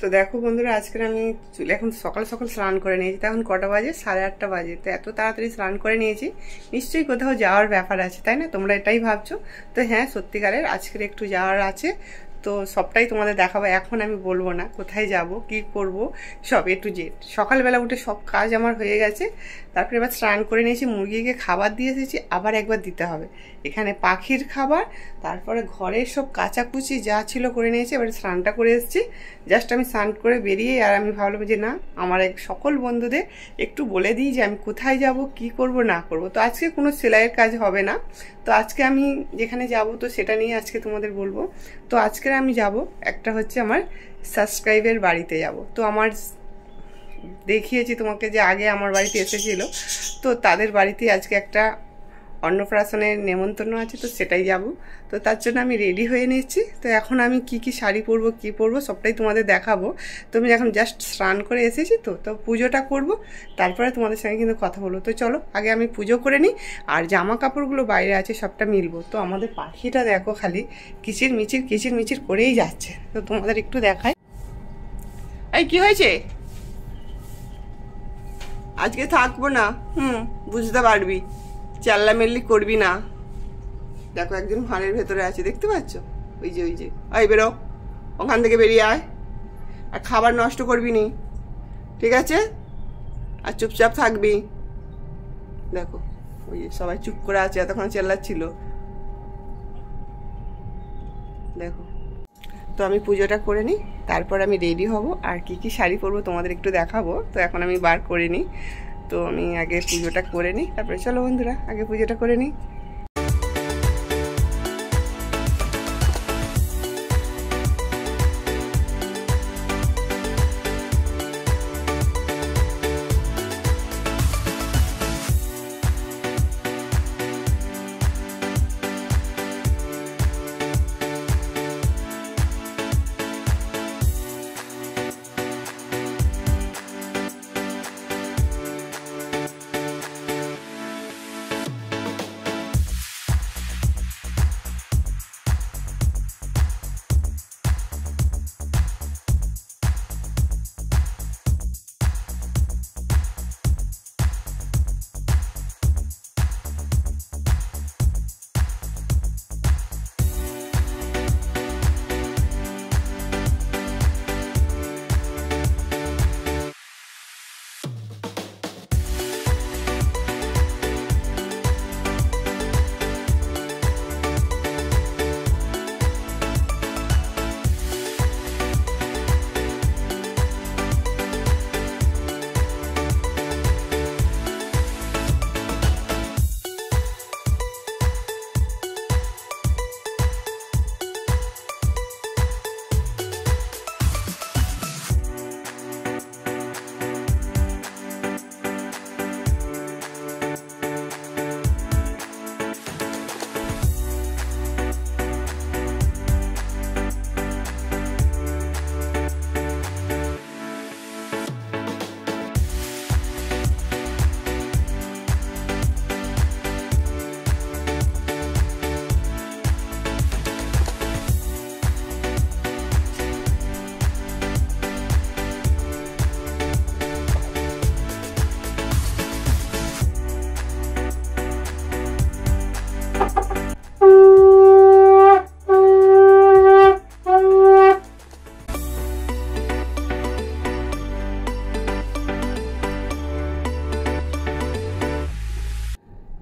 তো দেখো বন্ধুরা, আজকে আমি এখন সকাল সকাল স্নান করে নিয়েছি। তখন কটা বাজে? 8:30 বাজে। তো এত তাড়াতাড়ি স্নান করে নিয়েছি, নিশ্চয়ই কোথাও যাওয়ার ব্যাপার আছে, তাই না? তোমরা এটাই ভাবছো। তো হ্যাঁ, সত্যিকারের আজকের একটু যাওয়ার আছে। তো সবটাই তোমাদের দেখাবো। এখন আমি বলবো না কোথায় যাব, কি করব, সব A to Z। সকালবেলা উঠে সব কাজ আমার হয়ে গেছে। তারপরে এবার স্নান করে নিয়েছি, মুরগিকে খাবার দিয়ে এসেছি, আবার একবার দিতে হবে। এখানে পাখির খাবার, তারপরে ঘরের সব কাচাকুচি যা ছিল করে নিয়েছি। এবার স্নানটা করে এসেছি। জাস্ট আমি স্নান করে বেরিয়ে আর আমি ভাবলাম যে না, আমার সকল বন্ধুদের একটু বলে দিই যে আমি কোথায় যাব, কি করব না করব। তো আজকে কোনো সেলাইয়ের কাজ হবে না। তো আজকে আমি যেখানে যাব তো সেটা নিয়ে আজকে তোমাদের বলবো। তো আজকে আমি যাব একটা হচ্ছে আমার সাবস্ক্রাইবের বাড়িতে যাব। তো আমার দেখিয়েছি তোমাকে যে আগে আমার বাড়িতে এসেছিল, তো তাদের বাড়িতে আজকে একটা অন্নপ্রাশনের নেমন্তন্ন আছে, তো সেটাই যাব। তো তার জন্য আমি রেডি হয়ে নিচ্ছি। তো এখন আমি কি শাড়ি পরবো, কি পরবো সবটাই তোমাদের দেখাবো। তো আমি এখন জাস্ট স্নান করে এসেছি, তো পুজোটা করব, তারপরে তোমাদের সঙ্গে কিন্তু কথা বলবো। তো চলো আগে আমি পুজো করে নিই, আর জামা কাপড়গুলো বাইরে আছে সবটা মিলবো। তো আমাদের পাখিটা দেখো খালি কিচির মিচির করেই যাচ্ছে। তো তোমাদের একটু দেখাই। এই কি হয়েছে? আজকে থাকবো না। বুঝতে পারবি, চাল্লামেল্লি করবি না। দেখো একজন ভাঁড়ের ভেতরে আছে, দেখতে পাচ্ছ? ওই যে আয়, বেরো ওখান থেকে, বেরিয়ে আয়। আর খাবার নষ্ট করবি নি, ঠিক আছে? আর চুপচাপ থাকবি। দেখো ওই যে সবাই চুপ করে আছে, এতক্ষণ চেল্লাচ্ছিল। দেখো, তো আমি পুজোটা করে নিই, তারপর আমি রেডি হব। আর কি শাড়ি পরবো তোমাদের একটু দেখাবো। তো এখন আমি বার করে নিই। তো আমি আগে পুজোটা করে নিই, তারপরে চলো বন্ধুরা আগে পুজোটা করে নিই।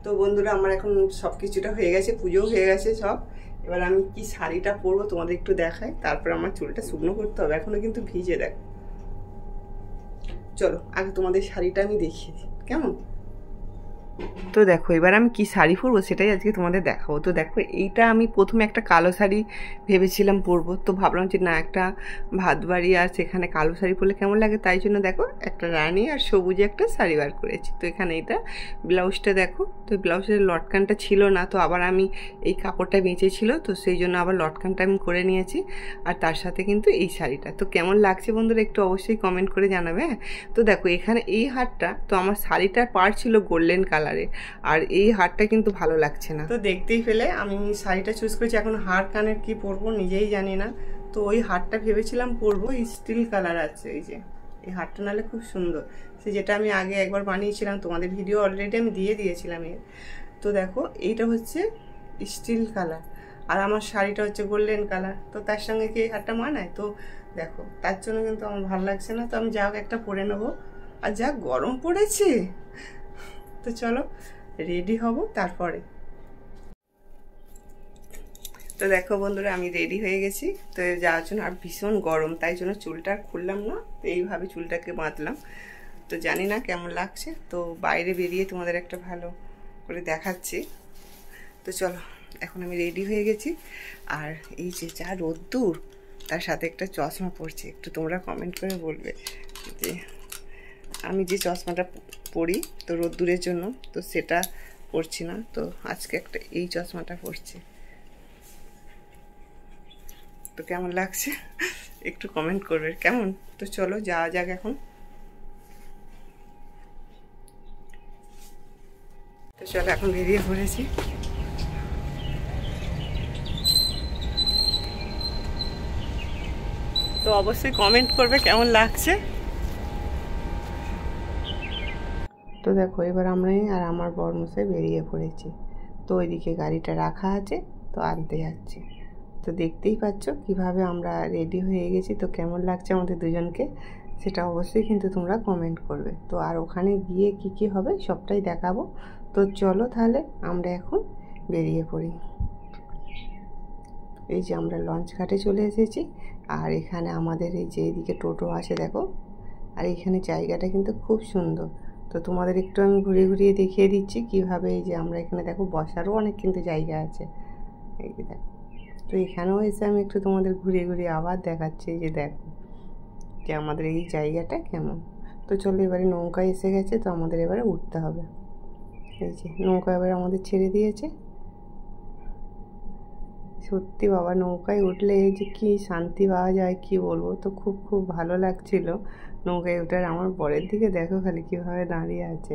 তো বন্ধুরা, আমার এখন সব কিছুটা হয়ে গেছে, পুজোও হয়ে গেছে সব। এবার আমি কি শাড়িটা পরবো তোমাদের একটু দেখাই, তারপর আমার চুলটা শুকনো করতে হবে, এখনো কিন্তু ভিজে। দেখো, চলো আগে তোমাদের শাড়িটা আমি দেখিয়ে দিই, কেমন? তো দেখো এবার আমি কি শাড়ি পরবো সেটাই আজকে তোমাদের দেখাবো। তো দেখো, এইটা আমি প্রথমে একটা কালো শাড়ি ভেবেছিলাম পরবো। তো ভাবলাম যে না, একটা ভাত বাড়ি আর সেখানে কালো শাড়ি পরলে কেমন লাগে, তাই জন্য দেখো একটা রানী আর সবুজে একটা শাড়ি বার করেছি। তো এখানে এটা ব্লাউজটা দেখো, তো ব্লাউজের লটকানটা ছিল না, তো আবার আমি এই কাপড়টা বেঁচেছিল, তো সেই জন্য আবার লটকানটা আমি করে নিয়েছি। আর তার সাথে কিন্তু এই শাড়িটা। তো কেমন লাগছে বন্ধুরা একটু অবশ্যই কমেন্ট করে জানাবে। তো দেখো এখানে এই হারটা, তো আমার শাড়িটার পাড় ছিল গোল্ডেন কালারে, আর এই হারটা কিন্তু ভালো লাগছে না। তো দেখতেই পেলে আমি শাড়িটা চুজ করেছি। এখন হার কানের কি পরবো নিজেই জানি না। তো ওই হারটা ভেবেছিলাম পরবো, স্টিল কালার আছে এই যে, এই হারটা নাহলে খুব সুন্দর, সে যেটা আমি আগে একবার বানিয়েছিলাম, তোমাদের ভিডিও অলরেডি আমি দিয়ে দিয়েছিলাম এর। তো দেখো এইটা হচ্ছে স্টিল কালার, আর আমার শাড়িটা হচ্ছে গোল্ডেন কালার, তো তার সঙ্গে কি এই হারটা মানায়? তো দেখো তার জন্য কিন্তু আমার ভালো লাগছে না, তো আমি যা হোক একটা পরে নেবো। আর যা গরম পড়েছে, তো চলো রেডি হব তারপরে। তো দেখো বন্ধুরা আমি রেডি হয়ে গেছি, তো যাওয়ার জন্য, আর ভীষণ গরম তাই জন্য চুলটা আর খুললাম না, তো এইভাবে চুলটাকে বাঁধলাম। তো জানি না কেমন লাগছে, তো বাইরে বেরিয়ে তোমাদের একটা ভালো করে দেখাচ্ছি। তো চলো এখন আমি রেডি হয়ে গেছি, আর এই যে যা রোদ্দুর, তার সাথে একটা চশমা পরছি, একটু তোমরা কমেন্ট করে বলবে যে আমি যে চশমাটা পরি তো রোদ্দুরের জন্য, তো সেটা পরছি না, তো আজকে একটা এই চশমাটা পরছি। তো কেমন লাগছে একটু কমেন্ট করবে কেমন। তো চলো যাওয়া যাক এখন। তো চলো এখন বেরিয়ে পড়েছি। তো অবশ্যই কমেন্ট করবে কেমন লাগছে। তো দেখো এবার আমরাই আর আমার বরমশাই বেরিয়ে পড়েছি, তো ওইদিকে গাড়িটা রাখা আছে, তো আনতে যাচ্ছি। তো দেখতেই পাচ্ছ কিভাবে আমরা রেডি হয়ে গেছি, তো কেমন লাগছে আমাদের দুজনকে সেটা অবশ্যই কিন্তু তোমরা কমেন্ট করবে। তো আর ওখানে গিয়ে কি কি হবে সবটাই দেখাবো। তো চলো তাহলে আমরা এখন বেরিয়ে পড়ি। এই যে আমরা লঞ্চ ঘাটে চলে এসেছি, আর এখানে আমাদের এই যে এইদিকে টোটো আসে দেখো, আর এখানে জায়গাটা কিন্তু খুব সুন্দর। তো তোমাদের একটু আমি ঘুরিয়ে ঘুরিয়ে দেখিয়ে দিচ্ছি কিভাবে, এই যে আমরা এখানে দেখো বসারও অনেক কিন্তু জায়গা আছে, এই যে দেখো। তো এখানেও এসে আমি একটু তোমাদের ঘুরিয়ে ঘুরিয়ে আবার দেখাচ্ছি, যে দেখো যে আমাদের এই জায়গাটা কেমন। তো চলো এবারে নৌকা এসে গেছে, তো আমাদের এবারে উঠতে হবে। এই যে নৌকা এবারে আমাদের ছেড়ে দিয়েছে। সত্যি বাবা নৌকায় উঠলে এই যে কি শান্তি পাওয়া যায় কি বলবো, তো খুব খুব ভালো লাগছিল নৌকায় ওঠার। আমার বরের দিকে দেখো খালি কীভাবে দাঁড়িয়ে আছে,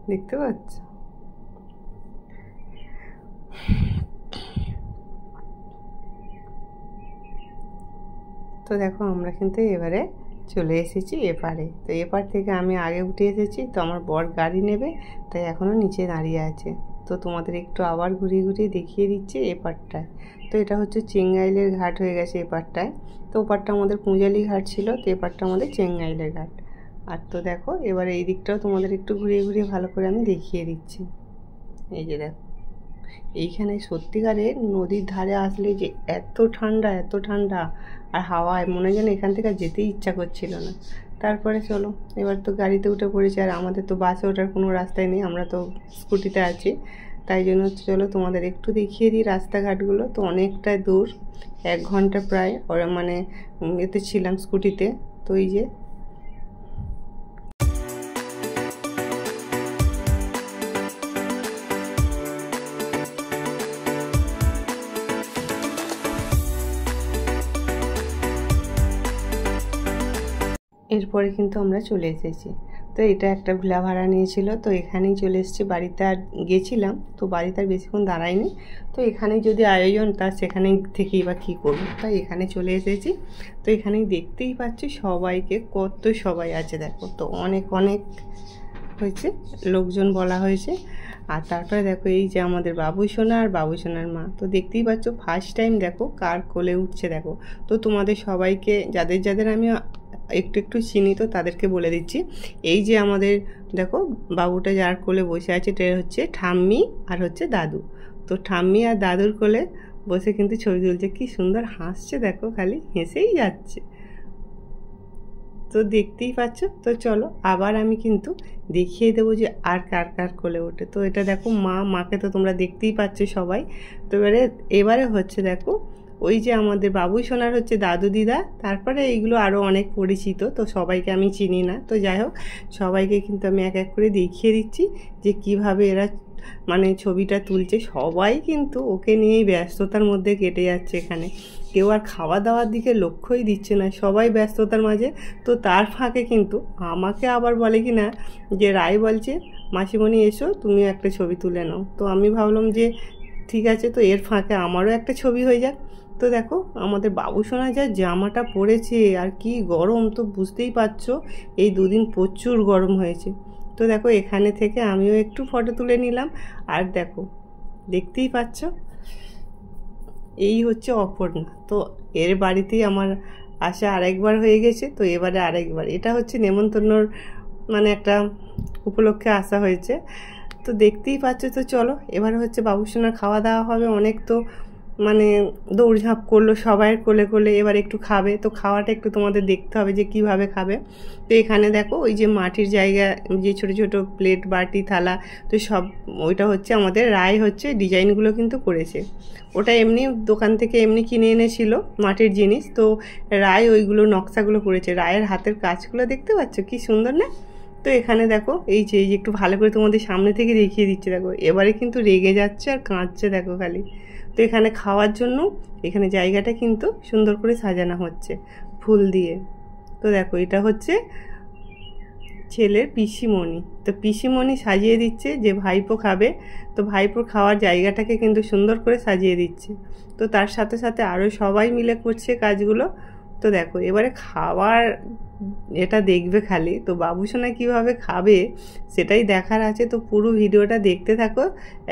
দেখতে পাচ্ছ। তো দেখো আমরা কিন্তু এবারে চলে এসেছি এপারে। তো এপার থেকে আমি আগে উঠে এসেছি, তো আমার বর গাড়ি নেবে তাই এখনও নিচে দাঁড়িয়ে আছে। তো তোমাদের একটু আবার ঘুরিয়ে ঘুরিয়ে দেখিয়ে দিচ্ছি এপারটায়। তো এটা হচ্ছে চেঙ্গাইলের ঘাট হয়ে গেছে এপারটায়। তো ওপারটা আমাদের পুঁজালি ঘাট ছিল, তো এপারটা আমাদের চেঙ্গাইলের ঘাট। আর তো দেখো এবার এই দিকটাও তোমাদের একটু ঘুরিয়ে ঘুরিয়ে ভালো করে আমি দেখিয়ে দিচ্ছি। এই যে দেখো এইখানে সত্যিকারের নদীর ধারে আসলে যে এত ঠান্ডা এত ঠান্ডা, আর হাওয়ায় মনে হয় যেন এখান থেকে যেতেই ইচ্ছা করছিল না। তারপরে চলো এবার তো গাড়িতে উঠে পড়েছি, আর আমাদের তো বাসে ওঠার কোনো রাস্তাই নেই, আমরা তো স্কুটিতে আছি, তাই জন্য চলো তোমাদের একটু দেখিয়ে দিই রাস্তাঘাটগুলো। তো অনেকটা দূর, 1 ঘন্টা প্রায় ওরা মানে এতে ছিলাম স্কুটিতে। তো এই যে এরপরে কিন্তু আমরা চলে এসেছি। তো এটা একটা ভিলা ভাড়া নিয়েছিল, তো এখানেই চলে এসেছি। বাড়িতে আর গেছিলাম, তো বাড়িতে আর বেশিক্ষণ দাঁড়াইনি, তো এখানেই যদি আয়োজন তা সেখানেই থেকেই বা কী করবো, তাই এখানে চলে এসেছি। তো এখানেই দেখতেই পাচ্ছি সবাইকে, কত সবাই আছে দেখো, তো অনেক অনেক হয়েছে লোকজন বলা হয়েছে। আর তারপরে দেখো এই যে আমাদের বাবু সোনা আর বাবু সোনার মা, তো দেখতেই পাচ্ছ ফার্স্ট টাইম দেখো কার কোলে উঠছে দেখো। তো তোমাদের সবাইকে যাদের যাদের আমি একটু একটু চিনি তো তাদেরকে বলে দিচ্ছি, এই যে আমাদের দেখো বাবুটা যার কোলে বসে আছে এটা হচ্ছে ঠাম্মি আর হচ্ছে দাদু। তো ঠাম্মি আর দাদুর কোলে বসে কিন্তু ছবি তুলছে, কি সুন্দর হাসছে দেখো, খালি হেসেই যাচ্ছে। তো দেখতেই পাচ্ছ। তো চলো আবার আমি কিন্তু দেখিয়ে দেবো যে আর কার কার কোলে ওঠে। তো এটা দেখো মাকে তো তোমরা দেখতেই পাচ্ছ সবাই। তো এবারে হচ্ছে দেখো ওই যে আমাদের বাবু সোনার হচ্ছে দাদু দিদা, তারপরে এইগুলো আরও অনেক পরিচিত, তো সবাইকে আমি চিনি না। তো যাই হোক সবাইকে কিন্তু আমি এক এক করে দেখিয়ে দিচ্ছি যে কিভাবে এরা মানে ছবিটা তুলছে। সবাই কিন্তু ওকে নিয়েই ব্যস্ততার মধ্যে কেটে যাচ্ছে এখানে, কেউ আর খাওয়া দাওয়ার দিকে লক্ষ্যই দিচ্ছে না, সবাই ব্যস্ততার মাঝে। তো তার ফাঁকে কিন্তু আমাকে আবার বলে কি না যে রায় বলছে মাসিমণি এসো তুমি একটা ছবি তুলে নাও। তো আমি ভাবলাম যে ঠিক আছে, তো এর ফাঁকে আমারও একটা ছবি হয়ে যাক। তো দেখো আমাদের বাবুসোনা যা জামাটা পরেছে, আর কি গরম তো বুঝতেই পারছো, এই দুদিন প্রচুর গরম হয়েছে। তো দেখো এখানে থেকে আমিও একটু ফটো তুলে নিলাম। আর দেখো দেখতেই পাচ্ছ, এই হচ্ছে অপর্ণা। তো এর বাড়িতেই আমার আসা আরেকবার হয়ে গেছে, তো এবারে আরেকবার, এটা হচ্ছে নেমন্তন্নর মানে একটা উপলক্ষে আসা হয়েছে। তো দেখতেই পাচ্ছ। তো চলো এবার হচ্ছে বাবুসোনার খাওয়া দাওয়া হবে। অনেক তো মানে দৌড়ঝাঁপ করলো সবাইয়ের কোলে কোলে, এবার একটু খাবে। তো খাওয়াটা একটু তোমাদের দেখতে হবে যে কিভাবে খাবে। তো এখানে দেখো ওই যে মাটির জায়গা, যে ছোট ছোট প্লেট বাটি থালা, তো সব ওইটা হচ্ছে আমাদের রায় হচ্ছে ডিজাইনগুলো কিন্তু করেছে। ওটা এমনি দোকান থেকে এমনি কিনে এনেছিল মাটির জিনিস, তো রায় ওইগুলো নকশাগুলো করেছে। রায়ের হাতের কাজগুলো দেখতে পাচ্ছ কি সুন্দর না? তো এখানে দেখো এই যে একটু ভালো করে তোমাদের সামনে থেকে দেখিয়ে দিচ্ছে। দেখো এবারে কিন্তু রেগে যাচ্ছে আর কাঁদছে দেখো খালি। তো এখানে খাওয়ার জন্য এখানে জায়গাটা কিন্তু সুন্দর করে সাজানো হচ্ছে ফুল দিয়ে। তো দেখো এটা হচ্ছে ছেলের পিসিমণি, তো পিসিমণি সাজিয়ে দিচ্ছে যে ভাইপো খাবে। তো ভাইপোর খাওয়ার জায়গাটাকে কিন্তু সুন্দর করে সাজিয়ে দিচ্ছে। তো তার সাথে সাথে আরও সবাই মিলে করছে কাজগুলো। তো দেখো এবারে খাওয়ার এটা দেখবে খালি। তো বাবুসোনা কীভাবে খাবে সেটাই দেখার আছে। তো পুরো ভিডিওটা দেখতে থাকো,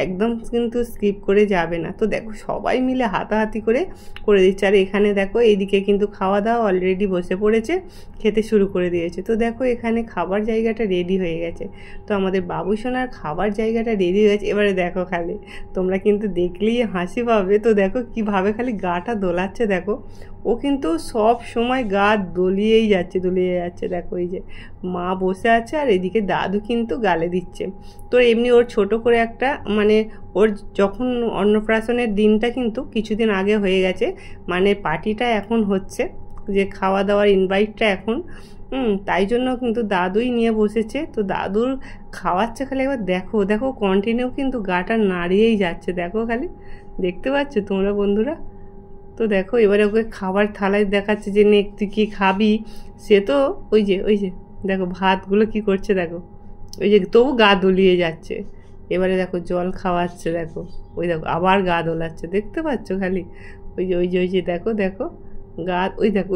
একদম কিন্তু স্কিপ করে যাবে না। তো দেখো সবাই মিলে হাতাহাতি করে দিচ্ছে। আর এখানে দেখো এইদিকে কিন্তু খাওয়া দাওয়া অলরেডি বসে পড়েছে, খেতে শুরু করে দিয়েছে। তো দেখো এখানে খাবার জায়গাটা রেডি হয়ে গেছে। তো আমাদের বাবুসোনার খাবার জায়গাটা রেডি হয়ে গেছে। এবারে দেখো খালি, তোমরা কিন্তু দেখলেই হাসি পাবে। তো দেখো কীভাবে খালি গাটা দোলাচ্ছে। দেখো ও কিন্তু সব সময় গা দলিয়েই যাচ্ছে। দেখো এই যে মা বসে আছে আর এদিকে দাদু কিন্তু গালে দিচ্ছে। তো এমনি ওর ছোট করে একটা মানে ওর যখন অন্নপ্রাশনের দিনটা কিন্তু কিছুদিন আগে হয়ে গেছে, মানে পার্টিটা এখন হচ্ছে, যে খাওয়া দাওয়ার ইনভাইটটা এখন, তাই জন্য কিন্তু দাদুই নিয়ে বসেছে। তো দাদুর খাওয়াচ্ছে খালি। একবার দেখো দেখো কন্টিনিউ কিন্তু গাটা নাড়িয়েই যাচ্ছে। দেখো খালি, দেখতে পাচ্ছ তোমরা বন্ধুরা? তো দেখো এবারে ওকে খাবার থালায় দেখাচ্ছে যে নে তুই কী খাবি। সে তো ওই যে দেখো ভাতগুলো কি করছে দেখো, ওই যে তবু গা দলিয়ে যাচ্ছে। এবারে দেখো জল খাওয়াচ্ছে। দেখো ওই দেখো আবার গা দোলাচ্ছে, দেখতে পাচ্ছ খালি? ওই যে দেখো গা, ওই দেখো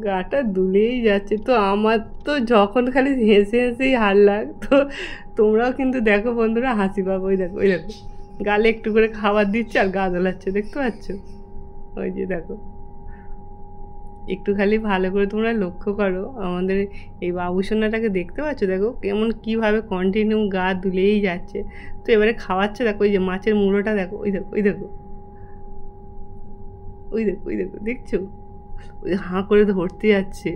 গাটা দুলেই যাচ্ছে। তো আমার তো যখন খালি হেসেই হার লাগ। তো তোমরাও কিন্তু দেখো বন্ধুরা, হাসি পাবো। ওই দেখো গালে একটু করে খাবার দিচ্ছে আর গা দোলাচ্ছে, দেখতে পাচ্ছ? ওই যে দেখো একটু খালি ভালো করে তোমরা লক্ষ্য করো আমাদের এই বাবুসোনাটাকে, দেখতে পাচ্ছ? দেখো কেমন কীভাবে কন্টিনিউ গা দুলেই যাচ্ছে। তো এবারে খাওয়াচ্ছে। দেখো ওই যে মাছের মুড়োটা দেখো, ওই দেখো দেখছো? ওই হাঁ করে ধরতে যাচ্ছে।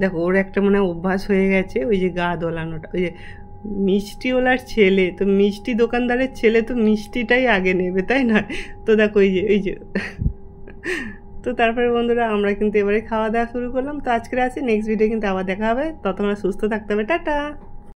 দেখো ওর একটা মানে অভ্যাস হয়ে গেছে ওই যে গা দোলানোটা। ওই যে মিষ্টিওয়ালার ছেলে, তো মিষ্টি দোকানদারের ছেলে তো মিষ্টিটাই আগে নেবে, তাই না? তো দেখো ওই যে তো তারপরে বন্ধুরা আমরা কিন্তু এবারে খাওয়া দাওয়া শুরু করলাম। তো আজকে আসি, নেক্সট ভিডিও কিন্তু আবার দেখা হবে। ততক্ষণ সুস্থ থাকতে হবে, টাটা।